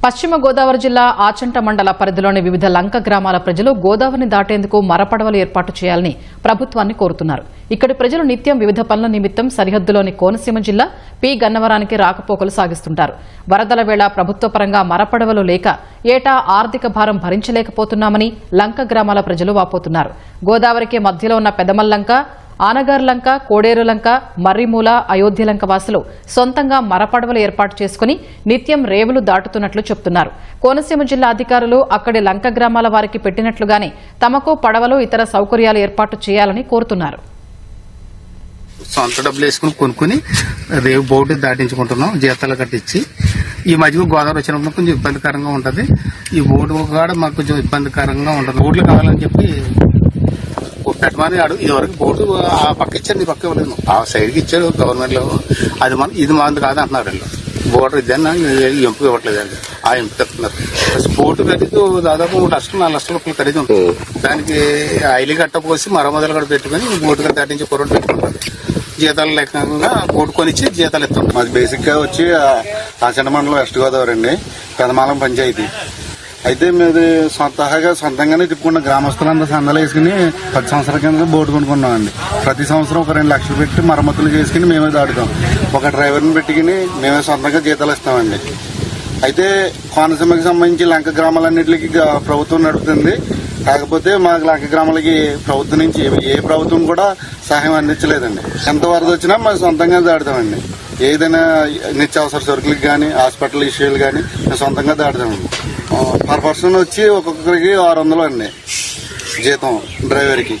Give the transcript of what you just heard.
పశ్చిమ గోదావరి జిల్లా ఆచంట మండల పరిధిలోని వివిధ లంక గ్రామాల ప్రజలు గోదావరిని దాటేందుకు మరపడవలు ఏర్పాటు చేయాలని ప్రభుత్వాన్ని కోరుతున్నారు. ఇక్కడి ప్రజలు నిత్యం వివిధ పనుల నిమిత్తం సరిహద్దులోని కోనసీమ జిల్లా పి గన్నవరానికి రాకపోకలు సాగిస్తుంటారు. వరదల వేళ ప్రభుత్వ పరంగా మరపడవలు లేక ఏటా ఆర్థిక భారం భరించలేకపోతున్నామని లంక గ్రామాల ప్రజలు వాపోతున్నారు. గోదావరికి మధ్యలో ఉన్న పెదమల్లంక, ఆనగార్లంక, కోడేరులంక, మర్రిమూల, అయోధ్యలంక వాసులు సొంతంగా మరపడవలు ఏర్పాటు చేసుకుని నిత్యం రేవులు దాటుతున్నట్లు చెబుతున్నారు. కోనసీమ జిల్లా అధికారులు అక్కడి లంక గ్రామాల వారికి పెట్టినట్లుగానే తమకు పడవలు, ఇతర సౌకర్యాలు ఏర్పాటు చేయాలని కోరుతున్నారు. సొంత డబ్బులు వేసుకుని కొనుక్కుని రేవు బోటు దాటించుకుంటున్నాం, జీతాలు కట్టించి. ఈ మధ్య గోదావరి వచ్చినప్పుడు కొంచెం ఇబ్బందికరంగా ఉంటుంది. ఈ బోటు కూడా మాకు కొంచెం ఇబ్బందికరంగా ఉంటుంది. బోట్లు కావాలని చెప్పి పెట్టమని ఇదివరకు బోటు ఆ పక్క ఇచ్చారు, ఈ పక్క ఇవ్వలేదు. ఆ సైడ్కి ఇచ్చారు గవర్నమెంట్ లో. అది ఇది మంది కాదు అంటున్నారు వీళ్ళు. బోర్డర్ ఇద్దరు ఎంపిక ఇవ్వట్లేదు అండి. ఆ ఎంపిక ఇస్తున్నారు. బోటు ఖరీదు దాదాపు 3 లక్షలు 4 లక్షల రూపాయలు ఖరీదు ఉంటుంది. దానికి ఐలి గట్ట పోసి మరమొదలు కూడా పెట్టుకుని బోటు దాటించి పొరలు పెట్టుకుంటారు. జీతాలు లేకుండా బోటు కొనిచ్చి జీతాలు ఇస్తాం. మాది బేసిక్ గా వచ్చి ఆచంట మండలం వెస్ట్ గోదావరి అండి, పెదమాలం పంచాయతీ. అయితే మీరు సొంతంగానే తిప్పుకున్న గ్రామస్తులందరూ సందలు వేసుకుని 10 సంవత్సరాల కింద బోటు కొనుక్కున్నామండి. ప్రతి సంవత్సరం ఒక 2 లక్షలు పెట్టి మరమ్మతులు చేసుకుని మేమే దాటుతాం. ఒక డ్రైవర్ని పెట్టుకుని మేమే సొంతంగా జీతాలు ఇస్తామండి. అయితే కోనసీమకి సంబంధించి లంక గ్రామాలన్నింటికి ప్రభుత్వం నడుపుతుంది. కాకపోతే మా లంక గ్రామాలకి ప్రభుత్వం నుంచి ఏ ప్రభుత్వం కూడా సహాయం అందించలేదండి. ఎంత వరద వచ్చినా మేము సొంతంగా దాటుతామండి. ఏదైనా నిత్యావసర సరుకులకి కానీ హాస్పిటల్ ఇష్యూలు కానీ మేము సొంతంగా దాటుతామండి. పర్ పర్సన్ వచ్చి ఒక్కొక్కరికి 600 అండి జీతం డ్రైవర్కి.